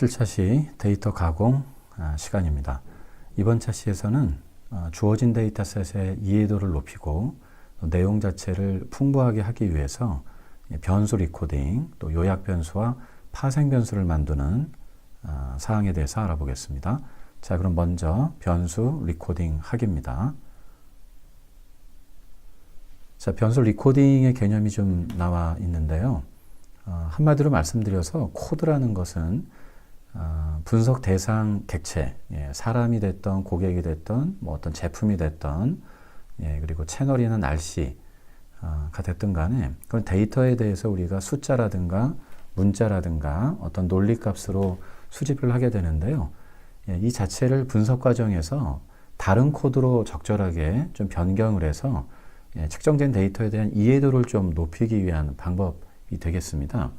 7차시 데이터 가공 시간입니다. 이번 차시에서는 주어진 데이터셋의 이해도를 높이고 내용 자체를 풍부하게 하기 위해서 변수 리코딩, 또 요약 변수와 파생 변수를 만드는 사항에 대해서 알아보겠습니다. 자, 그럼 먼저 변수 리코딩 하기입니다. 자, 변수 리코딩의 개념이 좀 나와 있는데요. 한마디로 말씀드려서 코드라는 것은 분석 대상 객체, 사람이 됐던 고객이 됐던 뭐 어떤 제품이 됐던 그리고 채널이나 날씨가 됐든 간에 그런 데이터에 대해서 우리가 숫자라든가 문자라든가 어떤 논리값으로 수집을 하게 되는데요. 이 자체를 분석 과정에서 다른 코드로 적절하게 좀 변경을 해서 측정된 데이터에 대한 이해도를 좀 높이기 위한 방법이 되겠습니다.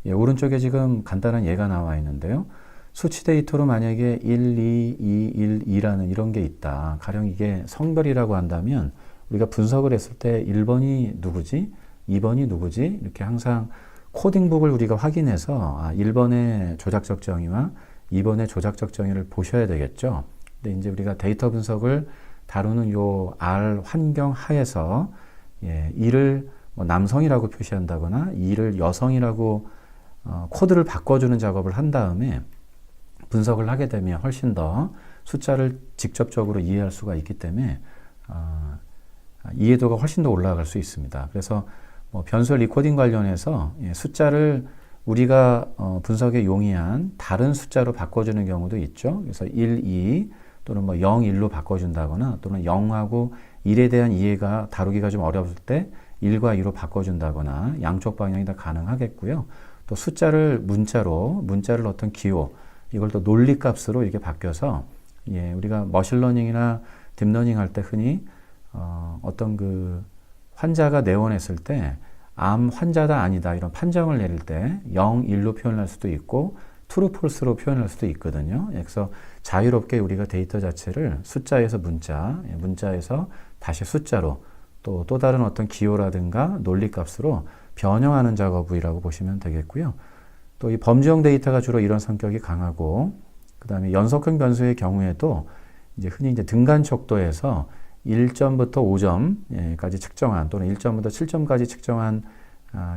오른쪽에 지금 간단한 예가 나와 있는데요. 수치 데이터로 만약에 1, 2, 2, 1, 2라는 이런 게 있다. 가령 이게 성별이라고 한다면 우리가 분석을 했을 때 1번이 누구지? 2번이 누구지? 이렇게 항상 코딩북을 우리가 확인해서 1번의 조작적 정의와 2번의 조작적 정의를 보셔야 되겠죠. 근데 이제 우리가 데이터 분석을 다루는 요 R 환경 하에서 이를 뭐 남성이라고 표시한다거나 이를 여성이라고 코드를 바꿔주는 작업을 한 다음에 분석을 하게 되면 훨씬 더 숫자를 직접적으로 이해할 수가 있기 때문에 이해도가 훨씬 더 올라갈 수 있습니다. 그래서 뭐 변수 리코딩 관련해서 숫자를 우리가 분석에 용이한 다른 숫자로 바꿔주는 경우도 있죠. 그래서 1, 2 또는 뭐 0, 1로 바꿔준다거나 또는 0하고 1에 대한 이해가 다루기가 좀 어려울 때 1과 2로 바꿔준다거나 양쪽 방향이 다 가능하겠고요. 또 숫자를 문자를 어떤 기호, 이걸 또 논리값으로 이렇게 바뀌어서 우리가 머신러닝이나 딥러닝 할 때 흔히 어떤 그 환자가 내원했을 때 암 환자다 아니다 이런 판정을 내릴 때 0, 1로 표현할 수도 있고 true, false로 표현할 수도 있거든요. 그래서 자유롭게 우리가 데이터 자체를 숫자에서 문자에서 다시 숫자로 또 다른 어떤 기호라든가 논리값으로 변형하는 작업이라고 보시면 되겠고요. 또 이 범주형 데이터가 주로 이런 성격이 강하고, 그 다음에 연속형 변수의 경우에도 이제 흔히 이제 등간 척도에서 1점부터 5점까지 측정한 또는 1점부터 7점까지 측정한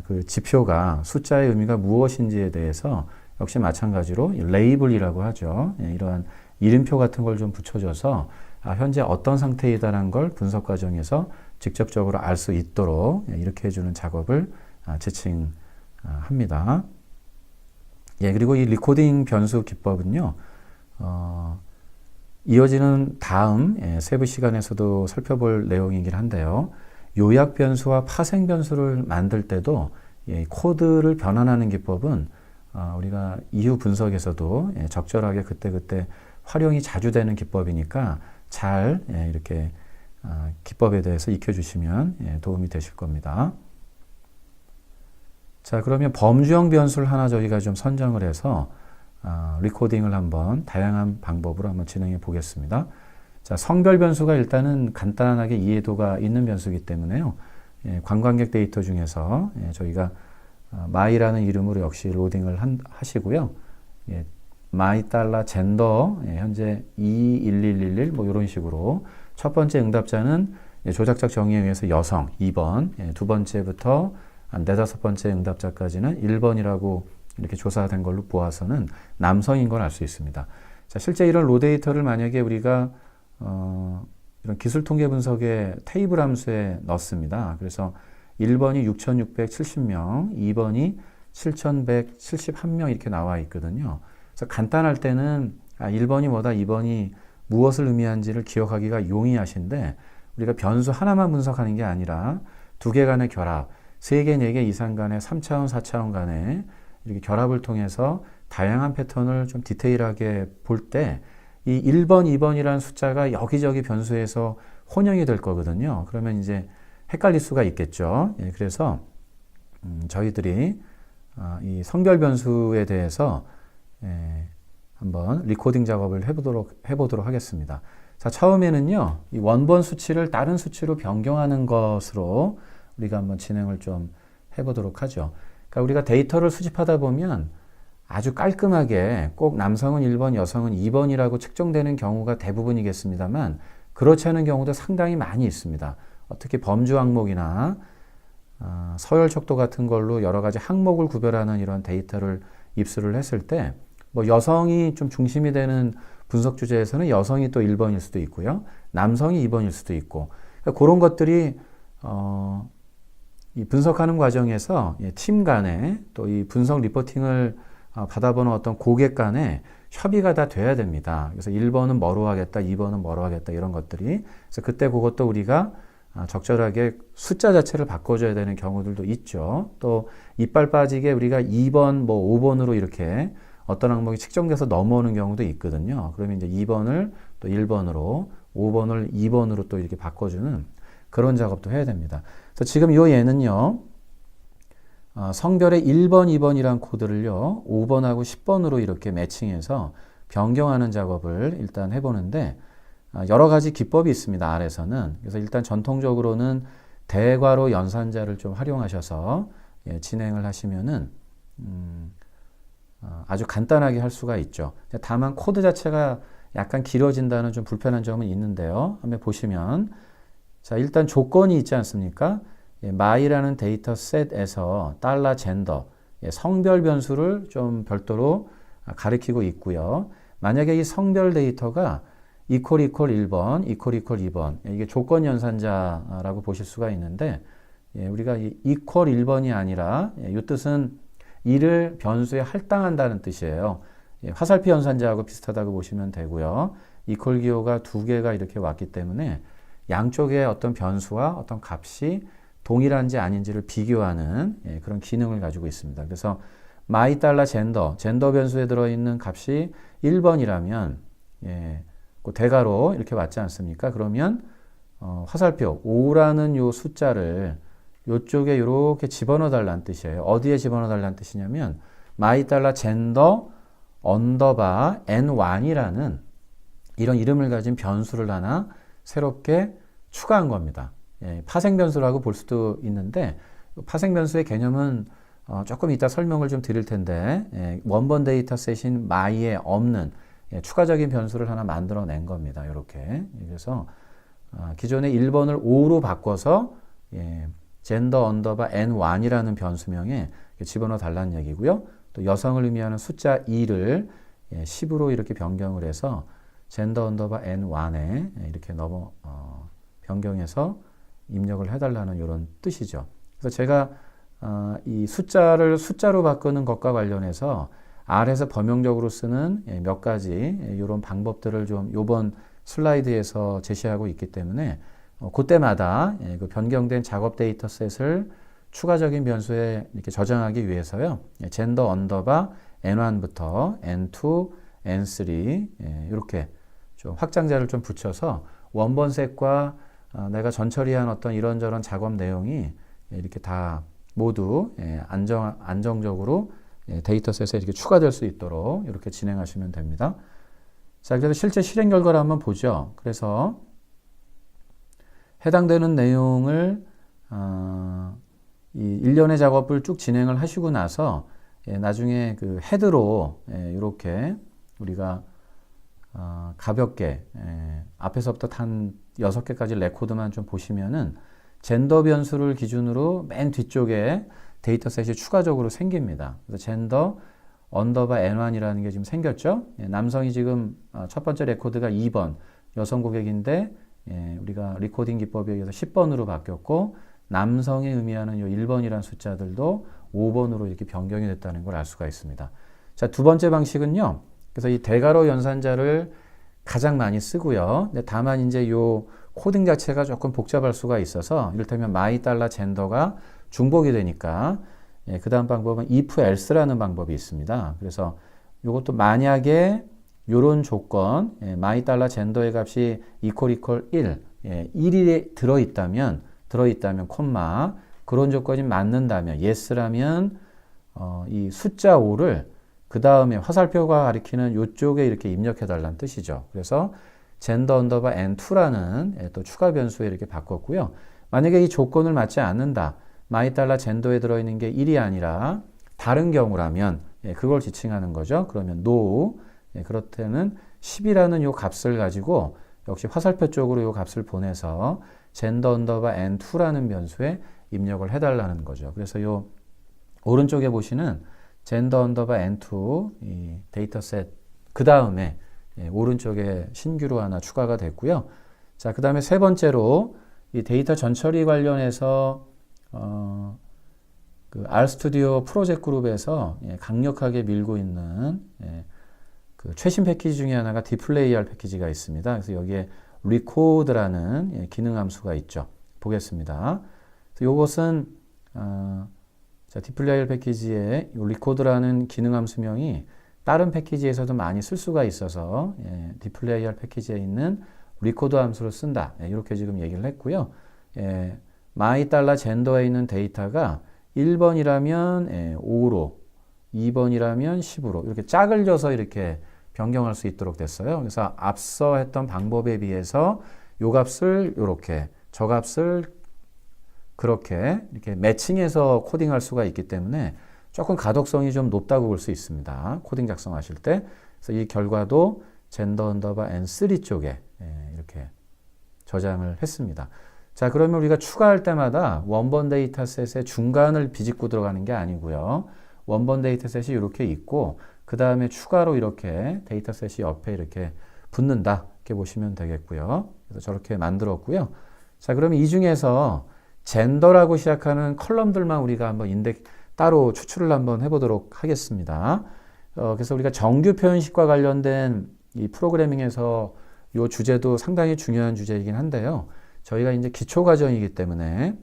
그 지표가 숫자의 의미가 무엇인지에 대해서 역시 마찬가지로 레이블이라고 하죠. 이러한 이름표 같은 걸 좀 붙여줘서 현재 어떤 상태이다라는 걸 분석 과정에서 직접적으로 알 수 있도록 이렇게 해주는 작업을 지칭합니다. 그리고 이 리코딩 변수 기법은요, 이어지는 다음 세부 시간에서도 살펴볼 내용이긴 한데요. 요약 변수와 파생 변수를 만들 때도 코드를 변환하는 기법은 우리가 이후 분석에서도 적절하게 그때그때 활용이 자주 되는 기법이니까 잘 이렇게 기법에 대해서 익혀주시면 도움이 되실 겁니다. 자, 그러면 범주형 변수를 하나 저희가 좀 선정을 해서 리코딩을 한번 다양한 방법으로 한번 진행해 보겠습니다. 자, 성별 변수가 일단은 간단하게 이해도가 있는 변수이기 때문에요. 관광객 데이터 중에서 저희가 my라는 이름으로 역시 로딩을 하시고요. my 달러 젠더 현재 21111 뭐 이런 식으로 첫 번째 응답자는 조작적 정의에 의해서 여성 2번, 두 번째부터 한 네다섯 번째 응답자까지는 1번이라고 이렇게 조사된 걸로 보아서는 남성인 걸 알 수 있습니다. 자, 실제 이런 로 데이터를 만약에 우리가 이런 기술 통계 분석의 테이블 함수에 넣습니다. 그래서 1번이 6,670명, 2번이 7,171명 이렇게 나와 있거든요. 그래서 간단할 때는 1번이 뭐다, 2번이 무엇을 의미하는지를 기억하기가 용이하신데 우리가 변수 하나만 분석하는 게 아니라 두 개 간의 결합, 3개, 4개 이상 간의 3차원, 4차원 간의 이렇게 결합을 통해서 다양한 패턴을 좀 디테일하게 볼 때 이 1번, 2번이라는 숫자가 여기저기 변수에서 혼용이 될 거거든요. 그러면 이제 헷갈릴 수가 있겠죠. 그래서 저희들이 이 성별 변수에 대해서 한번 리코딩 작업을 해보도록 하겠습니다. 자, 처음에는요, 이 원본 수치를 다른 수치로 변경하는 것으로 우리가 한번 진행을 좀 해보도록 하죠. 그러니까 우리가 데이터를 수집하다 보면 아주 깔끔하게 꼭 남성은 1번, 여성은 2번이라고 측정되는 경우가 대부분이겠습니다만 그렇지 않은 경우도 상당히 많이 있습니다. 특히 범주 항목이나 서열 척도 같은 걸로 여러 가지 항목을 구별하는 이런 데이터를 입수를 했을 때 뭐 여성이 좀 중심이 되는 분석 주제에서는 여성이 또 1번일 수도 있고요. 남성이 2번일 수도 있고 그러니까 그런 것들이 이 분석하는 과정에서 팀 간에 또 이 분석 리포팅을 받아보는 어떤 고객 간에 협의가 다 돼야 됩니다. 그래서 1번은 뭐로 하겠다, 2번은 뭐로 하겠다 이런 것들이 그래서 그때 그것도 우리가 적절하게 숫자 자체를 바꿔줘야 되는 경우들도 있죠. 또 이빨 빠지게 우리가 2번, 뭐 5번으로 이렇게 어떤 항목이 측정돼서 넘어오는 경우도 있거든요. 그러면 이제 2번을 또 1번으로, 5번을 2번으로 또 이렇게 바꿔주는 그런 작업도 해야 됩니다. 그래서 지금 이 얘는요, 성별의 1번, 2번이란 코드를요, 5번하고 10번으로 이렇게 매칭해서 변경하는 작업을 일단 해보는데, 여러 가지 기법이 있습니다. R에서는. 그래서 일단 전통적으로는 대괄호 연산자를 좀 활용하셔서 진행을 하시면은 아주 간단하게 할 수가 있죠. 다만 코드 자체가 약간 길어진다는 좀 불편한 점은 있는데요. 한번 보시면 자 일단 조건이 있지 않습니까? my라는 데이터 셋에서 $젠더 성별 변수를 좀 별도로 가리키고 있고요. 만약에 이 성별 데이터가 equal 1번, equal 2번 이게 조건 연산자라고 보실 수가 있는데 우리가 equal 1번이 아니라 이 뜻은 이를 변수에 할당한다는 뜻이에요. 화살표 연산자하고 비슷하다고 보시면 되고요. equal 기호가 두 개가 이렇게 왔기 때문에 양쪽의 어떤 변수와 어떤 값이 동일한지 아닌지를 비교하는 그런 기능을 가지고 있습니다. 그래서 my $젠더 변수에 들어있는 값이 1번이라면 그 대괄호 이렇게 왔지 않습니까? 그러면 화살표 5라는 요 숫자를 요쪽에 이렇게 집어넣어 달라는 뜻이에요. 어디에 집어넣어 달라는 뜻이냐면 my $젠더 언더바 n1이라는 이런 이름을 가진 변수를 하나 새롭게 추가한 겁니다. 파생 변수라고 볼 수도 있는데 파생 변수의 개념은 조금 이따 설명을 좀 드릴 텐데 원본 데이터셋인 my에 없는 추가적인 변수를 하나 만들어낸 겁니다. 이렇게 그래서 기존의 1번을 5로 바꿔서 젠더 언더바 n1이라는 변수명에 집어넣어 달라는 얘기고요. 또 여성을 의미하는 숫자 2를 10으로 이렇게 변경을 해서 젠더 언더바 n1에 이렇게 변경해서 입력을 해달라는 이런 뜻이죠. 그래서 제가 이 숫자를 숫자로 바꾸는 것과 관련해서 R에서 범용적으로 쓰는 몇 가지 이런 방법들을 좀 이번 슬라이드에서 제시하고 있기 때문에 그때마다 그 변경된 작업 데이터셋을 추가적인 변수에 이렇게 저장하기 위해서요. 젠더 언더바 n1부터 n2, n3 이렇게 좀 확장자를 좀 붙여서 원본 셋과 내가 전처리한 어떤 이런저런 작업 내용이 이렇게 다 모두 안정적으로 데이터셋에 이렇게 추가될 수 있도록 이렇게 진행하시면 됩니다. 자, 그래서 실제 실행 결과를 한번 보죠. 그래서 해당되는 내용을 이 일련의 작업을 쭉 진행을 하시고 나서 나중에 그 헤드로 이렇게 우리가 가볍게 앞에서부터 한 6개까지 레코드만 좀 보시면은 젠더 변수를 기준으로 맨 뒤쪽에 데이터셋이 추가적으로 생깁니다. 그래서 젠더 언더바 n1이라는 게 지금 생겼죠. 남성이 지금 첫 번째 레코드가 2번 여성 고객인데 우리가 리코딩 기법에 의해서 10번으로 바뀌었고 남성이 의미하는 이 1번이라는 숫자들도 5번으로 이렇게 변경이 됐다는 걸 알 수가 있습니다. 자, 두 번째 방식은요. 그래서 이 대괄호 연산자를 가장 많이 쓰고요. 근데 다만 이제 요 코딩 자체가 조금 복잡할 수가 있어서 이를테면 my $젠더가 중복이 되니까 그 다음 방법은 if else라는 방법이 있습니다. 그래서 이것도 만약에 요런 조건 my $젠더의 값이 equal 1, 1이 들어있다면 콤마 그런 조건이 맞는다면 yes라면 이 숫자 5를 그 다음에 화살표가 가리키는 요쪽에 이렇게 입력해 달라는 뜻이죠. 그래서 젠더 언더바 n2라는 또 추가 변수에 이렇게 바꿨고요. 만약에 이 조건을 맞지 않는다. my $젠더에 들어있는 게 1이 아니라 다른 경우라면 그걸 지칭하는 거죠. 그러면 no, 그럴 때는 10이라는 요 값을 가지고 역시 화살표 쪽으로 요 값을 보내서 gender underbar n2라는 변수에 입력을 해달라는 거죠. 그래서 요 오른쪽에 보시는 gender underbar n2 이 데이터셋 그 다음에 오른쪽에 신규로 하나 추가가 됐고요. 자, 그 다음에 세 번째로 이 데이터 전처리 관련해서 그 RStudio 프로젝트 그룹에서 강력하게 밀고 있는 그 최신 패키지 중에 하나가 디플레이R 패키지가 있습니다. 그래서 여기에 record라는 기능 함수가 있죠. 보겠습니다. 이것은 자, 디플레이R 패키지의 record라는 기능 함수명이 다른 패키지에서도 많이 쓸 수가 있어서 디플레이R 패키지에 있는 record 함수를 쓴다. 이렇게 지금 얘기를 했고요. my$gender에 있는 데이터가 1번이라면 5로, 2번이라면 10으로 이렇게 짝을 져서 이렇게 변경할 수 있도록 됐어요. 그래서 앞서 했던 방법에 비해서 요 값을 요렇게, 저 값을 그렇게 이렇게 매칭해서 코딩할 수가 있기 때문에 조금 가독성이 좀 높다고 볼 수 있습니다. 코딩 작성하실 때. 그래서 이 결과도 gender underbar n3 쪽에 이렇게 저장을 했습니다. 자, 그러면 우리가 추가할 때마다 원본 데이터셋의 중간을 비집고 들어가는 게 아니고요. 원본 데이터셋이 이렇게 있고 그 다음에 추가로 이렇게 데이터셋이 옆에 이렇게 붙는다. 이렇게 보시면 되겠고요. 그래서 저렇게 만들었고요. 자, 그러면 이 중에서 젠더라고 시작하는 컬럼들만 우리가 한번 따로 추출을 한번 해보도록 하겠습니다. 그래서 우리가 정규 표현식과 관련된 이 프로그래밍에서 이 주제도 상당히 중요한 주제이긴 한데요. 저희가 이제 기초 과정이기 때문에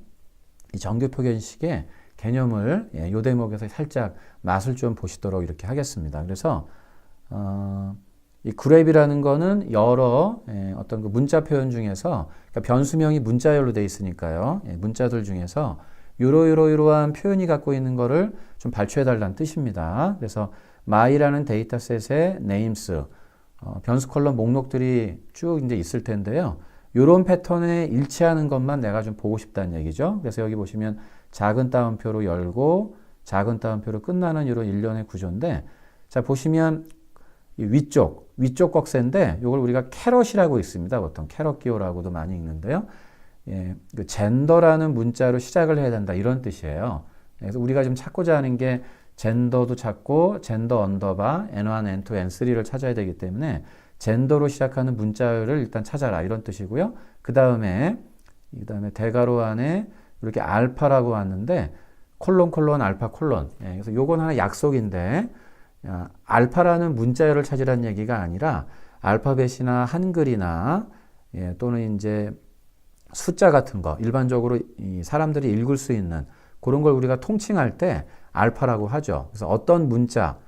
이 정규 표현식의 개념을 이 대목에서 살짝 맛을 좀 보시도록 이렇게 하겠습니다. 그래서 이 grab이라는 거는 여러 어떤 그 문자 표현 중에서 그러니까 변수명이 문자열로 되어 있으니까요. 문자들 중에서 이러한 표현이 갖고 있는 거를 좀 발췌해 달라는 뜻입니다. 그래서 my라는 데이터셋의 names 변수 컬럼 목록들이 쭉 이제 있을 텐데요. 이런 패턴에 일치하는 것만 내가 좀 보고 싶다는 얘기죠. 그래서 여기 보시면 작은 따옴표로 열고 작은 따옴표로 끝나는 이런 일련의 구조인데, 자 보시면 이 위쪽 꺽쇠인데 이걸 우리가 캐럿이라고 있습니다. 보통 캐럿 기호라고도 많이 읽는데요. 그 젠더라는 문자로 시작을 해야 된다 이런 뜻이에요. 그래서 우리가 지금 찾고자 하는 게 젠더도 찾고 젠더 언더바 n1, n2, n3를 찾아야 되기 때문에 젠더로 시작하는 문자를 일단 찾아라 이런 뜻이고요. 그 다음에 대괄호 안에 이렇게 알파라고 왔는데 콜론 알파 콜론. 그래서 요건 하나 약속인데 알파라는 문자열을 찾으라는 얘기가 아니라 알파벳이나 한글이나 또는 이제 숫자 같은 거 일반적으로 이 사람들이 읽을 수 있는 그런 걸 우리가 통칭할 때 알파라고 하죠. 그래서 어떤 문자,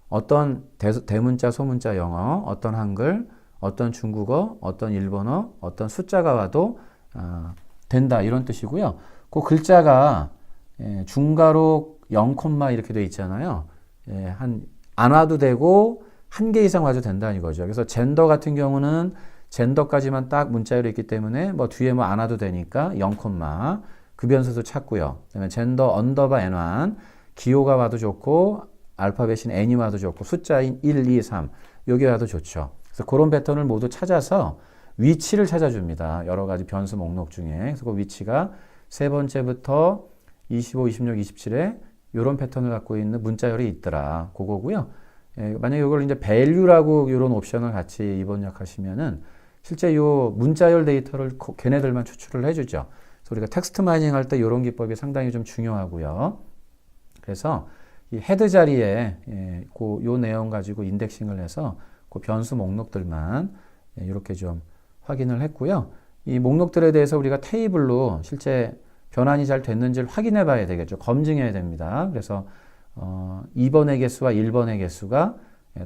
어떤 대문자, 소문자 영어, 어떤 한글, 어떤 중국어, 어떤 일본어, 어떤 숫자가 와도 된다 이런 뜻이고요. 그 글자가 중가로 0, 이렇게 돼 있잖아요. 안 와도 되고 한 개 이상 와도 된다는 거죠. 그래서 젠더 같은 경우는 젠더까지만 딱 문자열이 있기 때문에 뭐 뒤에 뭐 안 와도 되니까 0, 그 변수도 찾고요. 그다음에 젠더 언더바 n1 기호가 와도 좋고 알파벳인 n이 와도 좋고 숫자인 1, 2, 3 여기 와도 좋죠. 그래서 그런 패턴을 모두 찾아서 위치를 찾아줍니다. 여러 가지 변수 목록 중에. 그래서 그 위치가 세 번째부터 25, 26, 27에 이런 패턴을 갖고 있는 문자열이 있더라. 그거고요. 만약에 이걸 이제 value라고 이런 옵션을 같이 입력하시면은 실제 이 문자열 데이터를 걔네들만 추출을 해주죠. 그래서 우리가 텍스트 마이닝 할 때 이런 기법이 상당히 좀 중요하고요. 그래서 이 헤드 자리에 요 내용 가지고 인덱싱을 해서 그 변수 목록들만 이렇게 좀 확인을 했고요. 이 목록들에 대해서 우리가 테이블로 실제 변환이 잘 됐는지를 확인해 봐야 되겠죠. 검증해야 됩니다. 그래서 2번의 개수와 1번의 개수가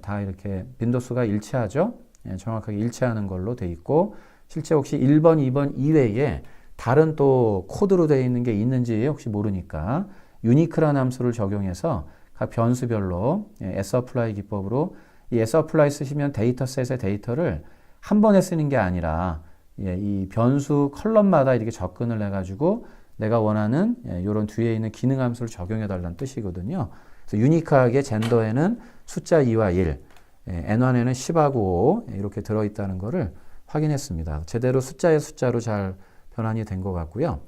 다 이렇게 빈도수가 일치하죠. 정확하게 일치하는 걸로 돼 있고 실제 혹시 1번, 2번 이외에 다른 또 코드로 되어 있는 게 있는지 혹시 모르니까 유니크라는 함수를 적용해서 각 변수별로 sapply 기법으로 이 sapply 쓰시면 데이터셋의 데이터를 한 번에 쓰는 게 아니라 이 변수 컬럼마다 이렇게 접근을 해가지고 내가 원하는 이런 뒤에 있는 기능 함수를 적용해 달라는 뜻이거든요. 그래서 유니크하게 젠더에는 숫자 2와 1, N1에는 10하고 5 이렇게 들어있다는 것을 확인했습니다. 제대로 숫자의 숫자로 잘 변환이 된 것 같고요.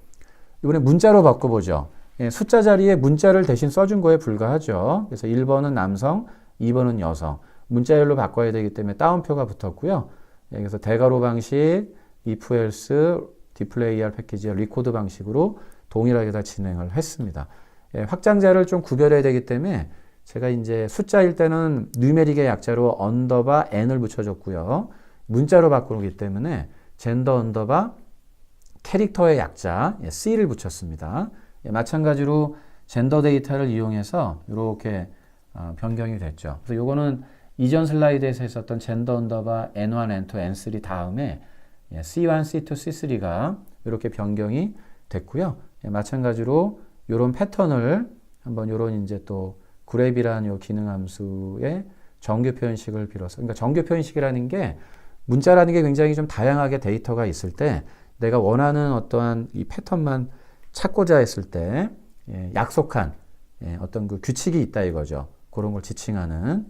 이번에 문자로 바꿔보죠. 숫자 자리에 문자를 대신 써준 거에 불과하죠. 그래서 1번은 남성, 2번은 여성. 문자열로 바꿔야 되기 때문에 따옴표가 붙었고요. 그래서 대괄호 방식, if else, dplyr 패키지와 리코드 방식으로 동일하게 다 진행을 했습니다. 확장자를 좀 구별해야 되기 때문에 제가 이제 숫자일 때는 뉴메릭의 약자로 언더바 n을 붙여줬고요. 문자로 바꾸기 때문에 젠더 언더바 캐릭터의 약자 c를 붙였습니다. 마찬가지로 젠더 데이터를 이용해서 이렇게 변경이 됐죠. 그래서 요거는 이전 슬라이드에서 했었던 젠더 언더바 n1, n2, n3 다음에 c1, c2, c3가 이렇게 변경이 됐고요. 마찬가지로 이런 패턴을 한번 이런 이제 또 그랩이라는 요 기능 함수의 정규 표현식을 빌어서, 그러니까 정규 표현식이라는 게 문자라는 게 굉장히 좀 다양하게 데이터가 있을 때 내가 원하는 어떠한 이 패턴만 찾고자 했을 때 약속한 어떤 그 규칙이 있다 이거죠. 그런 걸 지칭하는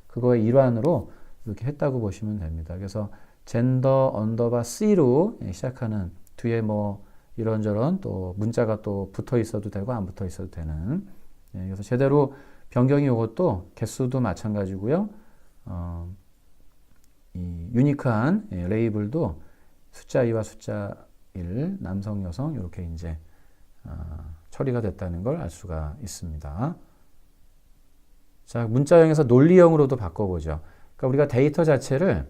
그거의 일환으로 이렇게 했다고 보시면 됩니다. 그래서 젠더 언더바 C로 시작하는 뒤에 뭐 이런저런 또 문자가 또 붙어 있어도 되고 안 붙어 있어도 되는 그래서 제대로 변경이 이것도 개수도 마찬가지고요. 이 유니크한 레이블도 숫자 2와 숫자 1 남성 여성 이렇게 이제 처리가 됐다는 걸 알 수가 있습니다. 자, 문자형에서 논리형으로도 바꿔보죠. 그러니까 우리가 데이터 자체를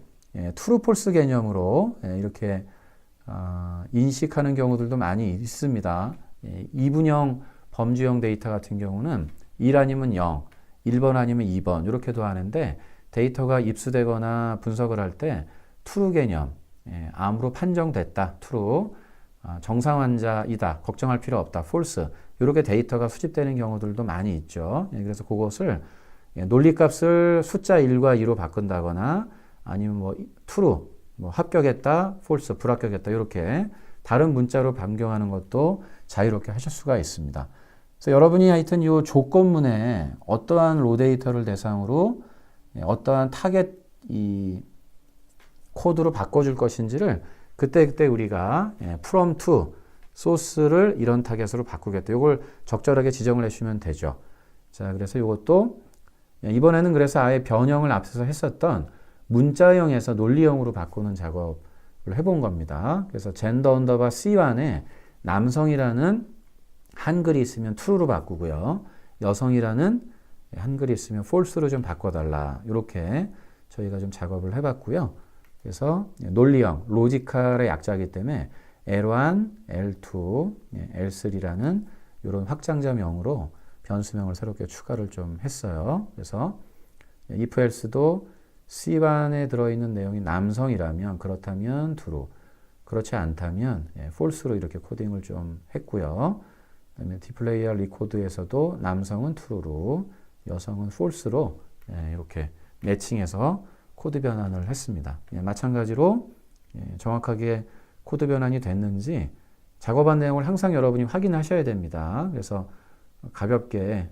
true, false 개념으로 이렇게 인식하는 경우들도 많이 있습니다. 이분형 범주형 데이터 같은 경우는 1 아니면 0, 1번 아니면 2번 이렇게도 하는데 데이터가 입수되거나 분석을 할 때 true 개념, 암으로 판정됐다, true, 정상 환자이다, 걱정할 필요 없다, false 이렇게 데이터가 수집되는 경우들도 많이 있죠. 그래서 그것을 논리값을 숫자 1과 2로 바꾼다거나 아니면 뭐 true, 뭐 합격했다, false, 불합격했다 이렇게 다른 문자로 변경하는 것도 자유롭게 하실 수가 있습니다. 그래서 여러분이 하여튼 이 조건문에 어떠한 로 데이터를 대상으로 어떠한 타겟 이 코드로 바꿔줄 것인지를 그때 우리가 from to source를 이런 타겟으로 바꾸겠다. 이걸 적절하게 지정을 해주시면 되죠. 자, 그래서 이것도 이번에는 그래서 아예 변형을 앞서서 했었던 문자형에서 논리형으로 바꾸는 작업을 해본 겁니다. 그래서 젠더 언더바 C1에 남성이라는 한글이 있으면 true로 바꾸고요. 여성이라는 한글이 있으면 false로 좀 바꿔달라. 이렇게 저희가 좀 작업을 해봤고요. 그래서 논리형, 로지컬의 약자이기 때문에 L1, L2, L3라는 이런 확장자명으로 변수명을 새롭게 추가를 좀 했어요. 그래서 if else도 C1에 들어있는 내용이 남성이라면 그렇다면 true, 그렇지 않다면 false로 이렇게 코딩을 좀 했고요. 그다음에 dplyr 리코드에서도 남성은 true로 여성은 false로 이렇게 매칭해서 코드 변환을 했습니다. 마찬가지로 정확하게 코드 변환이 됐는지 작업한 내용을 항상 여러분이 확인하셔야 됩니다. 그래서 가볍게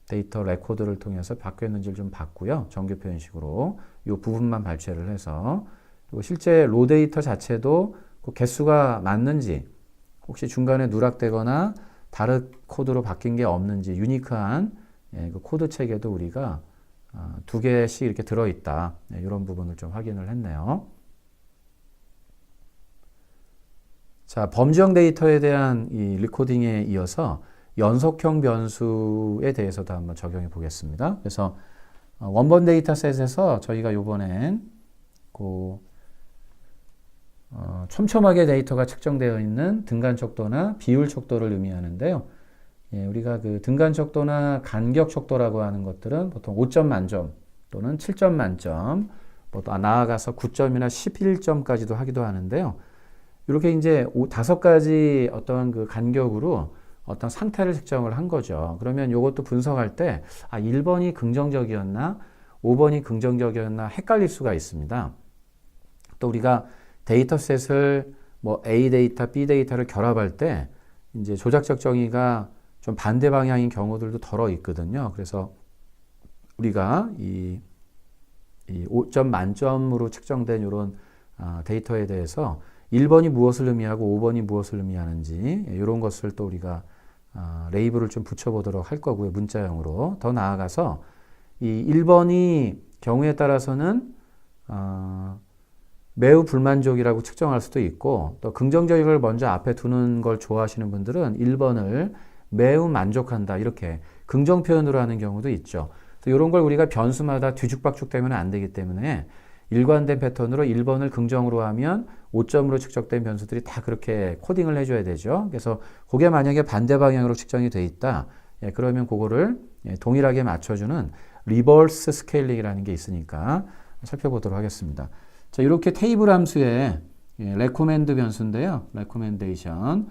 데이터 레코드를 통해서 바뀌었는지를 좀 봤고요. 정규 표현식으로 이 부분만 발췌를 해서 그리고 실제 로 데이터 자체도 그 개수가 맞는지 혹시 중간에 누락되거나 다른 코드로 바뀐 게 없는지 유니크한 그 코드 체계도 우리가 2개씩 이렇게 들어있다. 이런 부분을 좀 확인을 했네요. 자, 범주형 데이터에 대한 이 리코딩에 이어서 연속형 변수에 대해서도 한번 적용해 보겠습니다. 그래서 원본 데이터셋에서 저희가 이번엔 촘촘하게 데이터가 측정되어 있는 등간 촉도나 비율 촉도를 의미하는데요. 우리가 그 등간 촉도나 간격 촉도라고 하는 것들은 보통 5점 만점 또는 7점 만점, 또 나아가서 9점이나 11점까지도 하기도 하는데요. 이렇게 이제 5가지 어떤 그 간격으로 어떤 상태를 측정을 한 거죠. 그러면 이것도 분석할 때 1번이 긍정적이었나 5번이 긍정적이었나 헷갈릴 수가 있습니다. 또 우리가 데이터셋을 뭐 A 데이터, B 데이터를 결합할 때 이제 조작적 정의가 좀 반대 방향인 경우들도 덜어 있거든요. 그래서 우리가 이 5점 만점으로 측정된 이런 데이터에 대해서 1번이 무엇을 의미하고 5번이 무엇을 의미하는지 이런 것을 또 우리가 레이블을 좀 붙여보도록 할 거고요. 문자형으로. 더 나아가서 이 1번이 경우에 따라서는 매우 불만족이라고 측정할 수도 있고 또 긍정적인 걸 먼저 앞에 두는 걸 좋아하시는 분들은 1번을 매우 만족한다 이렇게 긍정 표현으로 하는 경우도 있죠. 이런 걸 우리가 변수마다 뒤죽박죽 되면 안 되기 때문에 일관된 패턴으로 1번을 긍정으로 하면 5점으로 측정된 변수들이 다 그렇게 코딩을 해줘야 되죠. 그래서 그게 만약에 반대 방향으로 측정이 돼 있다. 그러면 그거를 동일하게 맞춰주는 리버스 스케일링이라는 게 있으니까 살펴보도록 하겠습니다. 자, 이렇게 테이블 함수의 recommend 변수인데요. recommendation.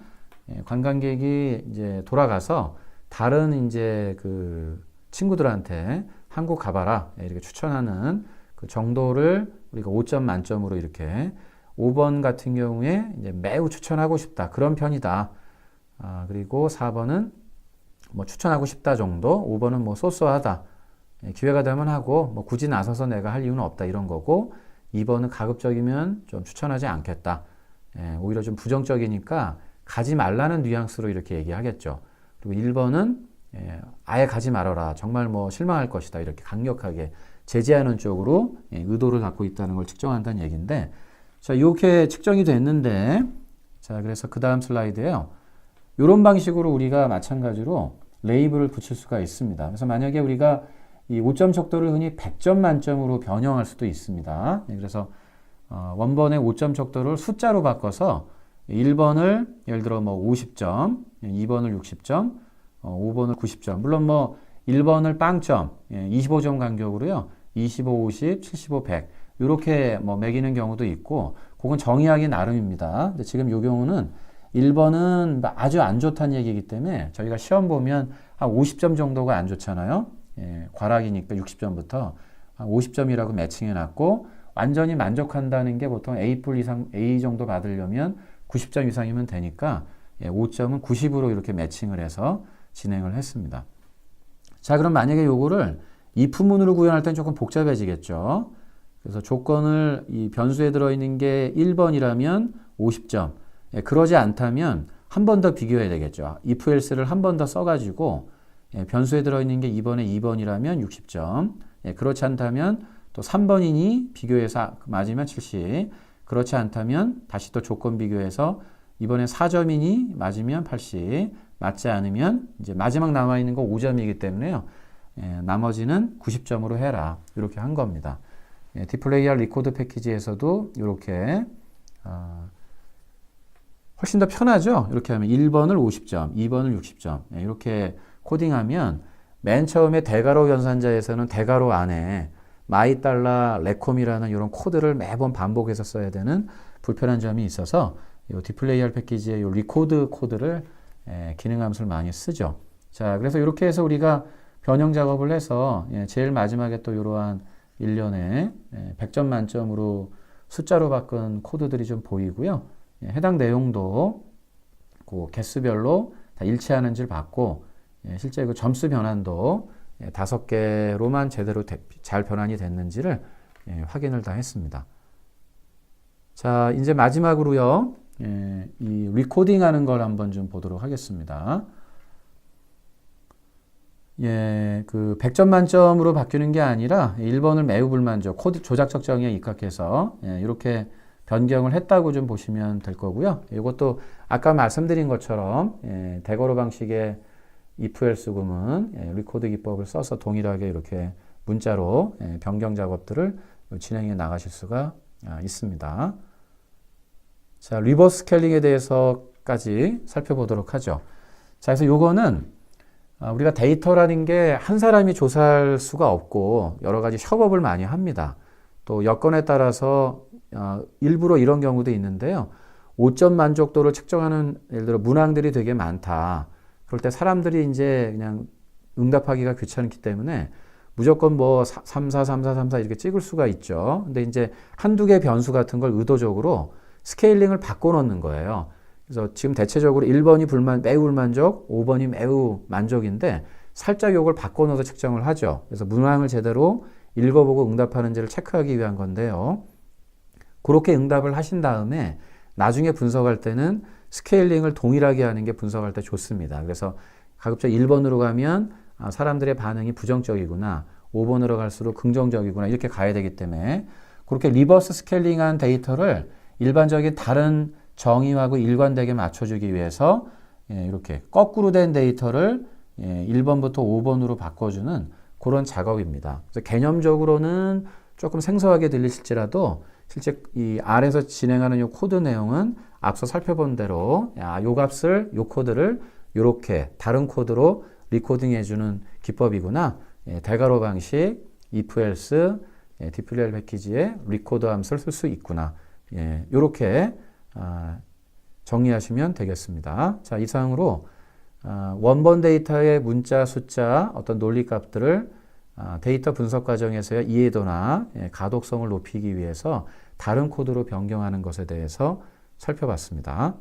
관광객이 이제 돌아가서 다른 이제 그 친구들한테 한국 가봐라. 이렇게 추천하는 그 정도를 우리가 5점 만점으로 이렇게 5번 같은 경우에 이제 매우 추천하고 싶다. 그런 편이다. 그리고 4번은 뭐 추천하고 싶다 정도. 5번은 뭐 쏘쏘하다. 기회가 되면 하고 뭐 굳이 나서서 내가 할 이유는 없다. 이런 거고 2번은 가급적이면 좀 추천하지 않겠다. 오히려 좀 부정적이니까 가지 말라는 뉘앙스로 이렇게 얘기하겠죠. 그리고 1번은 아예 가지 말아라. 정말 뭐 실망할 것이다. 이렇게 강력하게 제지하는 쪽으로 의도를 갖고 있다는 걸 측정한다는 얘기인데 자, 이렇게 측정이 됐는데 자, 그래서 그 다음 슬라이드에요. 이런 방식으로 우리가 마찬가지로 레이블을 붙일 수가 있습니다. 그래서 만약에 우리가 이 5점 척도를 흔히 100점 만점으로 변형할 수도 있습니다. 그래서 원본의 5점 척도를 숫자로 바꿔서 1번을 예를 들어 뭐 50점, 2번을 60점, 5번을 90점. 물론 뭐 1번을 빵점, 25점 간격으로요. 25, 50, 75, 100 이렇게 뭐 매기는 경우도 있고 그건 정의하기 나름입니다. 근데 지금 이 경우는 1번은 아주 안 좋다는 얘기이기 때문에 저희가 시험 보면 한 50점 정도가 안 좋잖아요. 과락이니까 60점부터 50점이라고 매칭해 놨고 완전히 만족한다는 게 보통 A뿔 이상, A 정도 받으려면 90점 이상이면 되니까 5점은 90으로 이렇게 매칭을 해서 진행을 했습니다. 자, 그럼 만약에 요거를 if문으로 구현할 때는 조금 복잡해지겠죠. 그래서 조건을 이 변수에 들어있는 게 1번이라면 50점. 그러지 않다면 한 번 더 비교해야 되겠죠. if else를 한 번 더 써가지고 변수에 들어있는 게 2번에 2번이라면 60점. 그렇지 않다면 또 3번이니 비교해서 맞으면 70. 그렇지 않다면 다시 또 조건 비교해서 이번에 4점이니 맞으면 80. 맞지 않으면 이제 마지막 남아있는 거 5점이기 때문에요. 나머지는 90점으로 해라. 이렇게 한 겁니다. 디플레이알 리코드 패키지에서도 이렇게 훨씬 더 편하죠. 이렇게 하면 1번을 50점, 2번을 60점 이렇게 코딩하면 맨 처음에 대괄호 연산자에서는 대괄호 안에 마이달러 레콤이라는 이런 코드를 매번 반복해서 써야 되는 불편한 점이 있어서 이 디플레이알 패키지의 이 리코드 코드를 기능 함수를 많이 쓰죠. 자, 그래서 이렇게 해서 우리가 변형 작업을 해서 제일 마지막에 또 이러한 일련의 100점 만점으로 숫자로 바꾼 코드들이 좀 보이고요. 해당 내용도 그 개수별로 다 일치하는지를 봤고 실제 그 점수 변환도 5개로만 제대로 잘 변환이 됐는지를 확인을 다 했습니다. 자, 이제 마지막으로요. 이 리코딩 하는 걸 한번 좀 보도록 하겠습니다. 그 100점 만점으로 바뀌는 게 아니라 1번을 매우 불만족, 코드 조작 적정에 입각해서 이렇게 변경을 했다고 좀 보시면 될 거고요. 이것도 아까 말씀드린 것처럼 대괄호 방식의 if else 구문, 리코드 기법을 써서 동일하게 이렇게 문자로 변경 작업들을 진행해 나가실 수가 있습니다. 자, 리버스 스케일링에 대해서까지 살펴보도록 하죠. 자, 그래서 요거는 우리가 데이터라는 게 한 사람이 조사할 수가 없고 여러 가지 협업을 많이 합니다. 또 여건에 따라서 일부러 이런 경우도 있는데요. 5점 만족도를 측정하는 예를 들어 문항들이 되게 많다. 그럴 때 사람들이 이제 그냥 응답하기가 귀찮기 때문에 무조건 뭐 3, 4, 3, 4, 3, 4 이렇게 찍을 수가 있죠. 근데 이제 한두 개 변수 같은 걸 의도적으로 스케일링을 바꿔 놓는 거예요. 그래서 지금 대체적으로 1번이 매우 불만족, 5번이 매우 만족인데 살짝 요걸 바꿔놓아서 측정을 하죠. 그래서 문항을 제대로 읽어보고 응답하는지를 체크하기 위한 건데요. 그렇게 응답을 하신 다음에 나중에 분석할 때는 스케일링을 동일하게 하는 게 분석할 때 좋습니다. 그래서 가급적 1번으로 가면 사람들의 반응이 부정적이구나, 5번으로 갈수록 긍정적이구나 이렇게 가야 되기 때문에 그렇게 리버스 스케일링한 데이터를 일반적인 다른 정의하고 일관되게 맞춰주기 위해서 이렇게 거꾸로 된 데이터를 1번부터 5번으로 바꿔주는 그런 작업입니다. 그래서 개념적으로는 조금 생소하게 들리실지라도 실제 이 아래에서 진행하는 이 코드 내용은 앞서 살펴본 대로 요 값을, 요 코드를 이렇게 다른 코드로 리코딩 해주는 기법이구나. 대괄호 방식, if else, DPL 패키지에 리코더 함수를 쓸 수 있구나. 이렇게 정리하시면 되겠습니다. 자, 이상으로 원본 데이터의 문자, 숫자, 어떤 논리 값들을 데이터 분석 과정에서의 이해도나 가독성을 높이기 위해서 다른 코드로 변경하는 것에 대해서 살펴봤습니다.